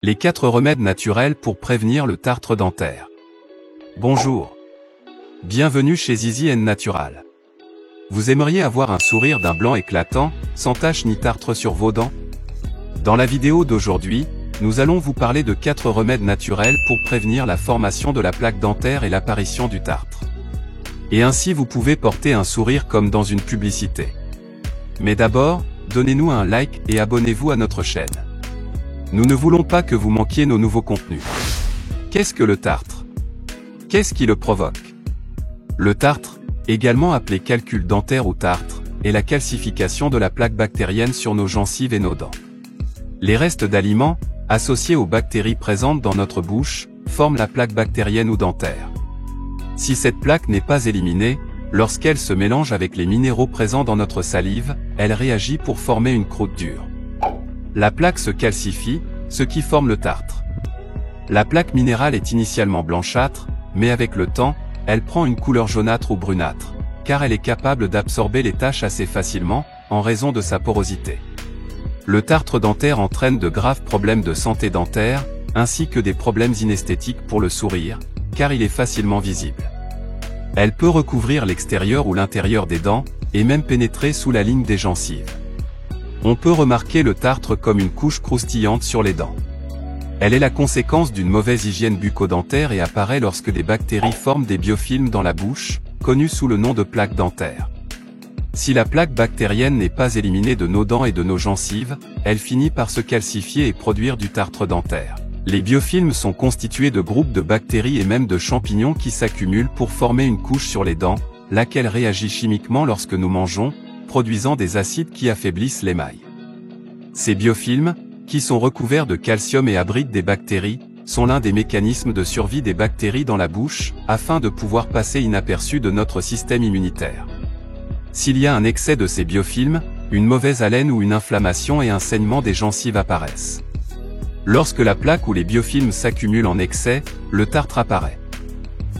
Les 4 remèdes naturels pour prévenir le tartre dentaire. Bonjour. Bienvenue chez Easy & Natural. Vous aimeriez avoir un sourire d'un blanc éclatant, sans tache ni tartre sur vos dents? Dans la vidéo d'aujourd'hui, nous allons vous parler de 4 remèdes naturels pour prévenir la formation de la plaque dentaire et l'apparition du tartre. Et ainsi vous pouvez porter un sourire comme dans une publicité. Mais d'abord, donnez-nous un like et abonnez-vous à notre chaîne. Nous ne voulons pas que vous manquiez nos nouveaux contenus. Qu'est-ce que le tartre? Qu'est-ce qui le provoque? Le tartre, également appelé calcul dentaire ou tartre, est la calcification de la plaque bactérienne sur nos gencives et nos dents. Les restes d'aliments, associés aux bactéries présentes dans notre bouche, forment la plaque bactérienne ou dentaire. Si cette plaque n'est pas éliminée, lorsqu'elle se mélange avec les minéraux présents dans notre salive, elle réagit pour former une croûte dure. La plaque se calcifie, ce qui forme le tartre. La plaque minérale est initialement blanchâtre, mais avec le temps, elle prend une couleur jaunâtre ou brunâtre, car elle est capable d'absorber les taches assez facilement, en raison de sa porosité. Le tartre dentaire entraîne de graves problèmes de santé dentaire, ainsi que des problèmes inesthétiques pour le sourire, car il est facilement visible. Elle peut recouvrir l'extérieur ou l'intérieur des dents, et même pénétrer sous la ligne des gencives. On peut remarquer le tartre comme une couche croustillante sur les dents. Elle est la conséquence d'une mauvaise hygiène bucco-dentaire et apparaît lorsque des bactéries forment des biofilms dans la bouche, connus sous le nom de plaque dentaire. Si la plaque bactérienne n'est pas éliminée de nos dents et de nos gencives, elle finit par se calcifier et produire du tartre dentaire. Les biofilms sont constitués de groupes de bactéries et même de champignons qui s'accumulent pour former une couche sur les dents, laquelle réagit chimiquement lorsque nous mangeons, produisant des acides qui affaiblissent l'émail. Ces biofilms, qui sont recouverts de calcium et abritent des bactéries, sont l'un des mécanismes de survie des bactéries dans la bouche, afin de pouvoir passer inaperçus de notre système immunitaire. S'il y a un excès de ces biofilms, une mauvaise haleine ou une inflammation et un saignement des gencives apparaissent. Lorsque la plaque ou les biofilms s'accumulent en excès, le tartre apparaît.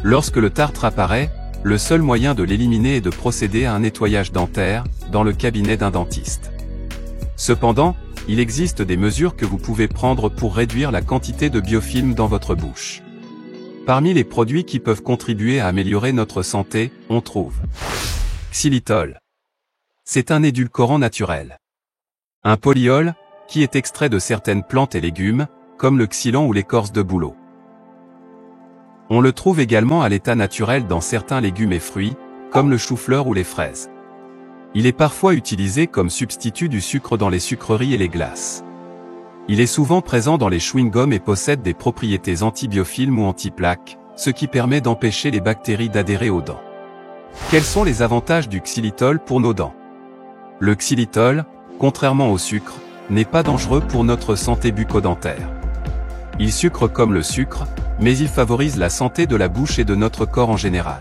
Lorsque le tartre apparaît, le seul moyen de l'éliminer est de procéder à un nettoyage dentaire, dans le cabinet d'un dentiste. Cependant, il existe des mesures que vous pouvez prendre pour réduire la quantité de biofilms dans votre bouche. Parmi les produits qui peuvent contribuer à améliorer notre santé, on trouve xylitol. C'est un édulcorant naturel. Un polyol, qui est extrait de certaines plantes et légumes, comme le xylan ou l'écorce de bouleau. On le trouve également à l'état naturel dans certains légumes et fruits, comme le chou-fleur ou les fraises. Il est parfois utilisé comme substitut du sucre dans les sucreries et les glaces. Il est souvent présent dans les chewing-gums et possède des propriétés antibiofilms ou anti-plaques, ce qui permet d'empêcher les bactéries d'adhérer aux dents. Quels sont les avantages du xylitol pour nos dents? Le xylitol, contrairement au sucre, n'est pas dangereux pour notre santé bucco-dentaire. Il sucre comme le sucre, mais il favorise la santé de la bouche et de notre corps en général.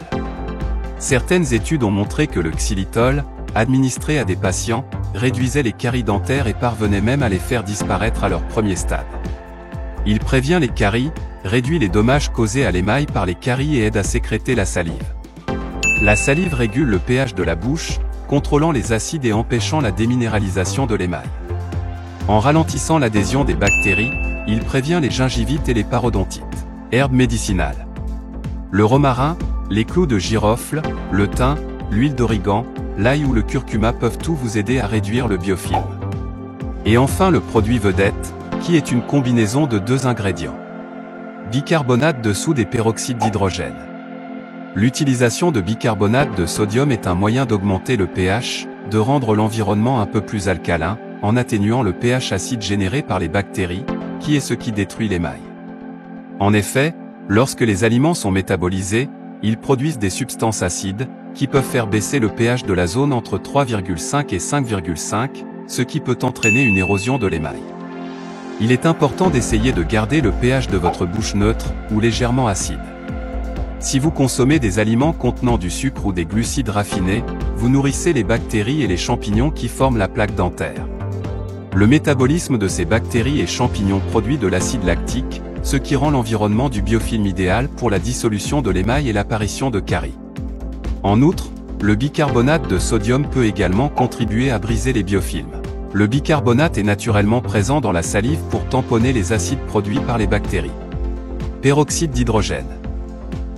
Certaines études ont montré que le xylitol, administré à des patients, réduisait les caries dentaires et parvenait même à les faire disparaître à leur premier stade. Il prévient les caries, réduit les dommages causés à l'émail par les caries et aide à sécréter la salive. La salive régule le pH de la bouche, contrôlant les acides et empêchant la déminéralisation de l'émail. En ralentissant l'adhésion des bactéries, il prévient les gingivites et les parodontites. Herbes médicinales. Le romarin, les clous de girofle, le thym, l'huile d'origan, l'ail ou le curcuma peuvent tous vous aider à réduire le biofilm. Et enfin le produit vedette, qui est une combinaison de 2 ingrédients. Bicarbonate de soude et peroxyde d'hydrogène. L'utilisation de bicarbonate de sodium est un moyen d'augmenter le pH, de rendre l'environnement un peu plus alcalin, en atténuant le pH acide généré par les bactéries, qui est ce qui détruit l'émail. En effet, lorsque les aliments sont métabolisés, ils produisent des substances acides, qui peuvent faire baisser le pH de la zone entre 3,5 et 5,5, ce qui peut entraîner une érosion de l'émail. Il est important d'essayer de garder le pH de votre bouche neutre, ou légèrement acide. Si vous consommez des aliments contenant du sucre ou des glucides raffinés, vous nourrissez les bactéries et les champignons qui forment la plaque dentaire. Le métabolisme de ces bactéries et champignons produit de l'acide lactique, ce qui rend l'environnement du biofilm idéal pour la dissolution de l'émail et l'apparition de caries. En outre, le bicarbonate de sodium peut également contribuer à briser les biofilms. Le bicarbonate est naturellement présent dans la salive pour tamponner les acides produits par les bactéries. Peroxyde d'hydrogène.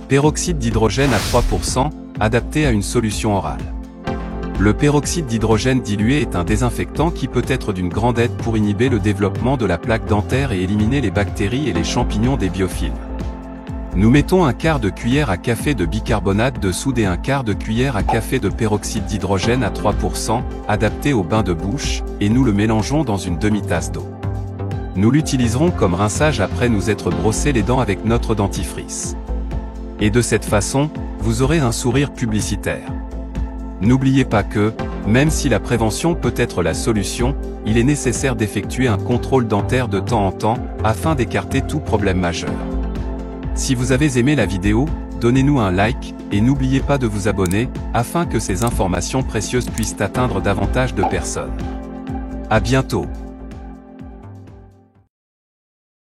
Peroxyde d'hydrogène à 3%, adapté à une solution orale. Le peroxyde d'hydrogène dilué est un désinfectant qui peut être d'une grande aide pour inhiber le développement de la plaque dentaire et éliminer les bactéries et les champignons des biofilms. Nous mettons un quart de cuillère à café de bicarbonate de soude et un quart de cuillère à café de peroxyde d'hydrogène à 3%, adapté au bain de bouche, et nous le mélangeons dans une demi-tasse d'eau. Nous l'utiliserons comme rinçage après nous être brossé les dents avec notre dentifrice. Et de cette façon, vous aurez un sourire publicitaire. N'oubliez pas que, même si la prévention peut être la solution, il est nécessaire d'effectuer un contrôle dentaire de temps en temps, afin d'écarter tout problème majeur. Si vous avez aimé la vidéo, donnez-nous un like, et n'oubliez pas de vous abonner, afin que ces informations précieuses puissent atteindre davantage de personnes. À bientôt.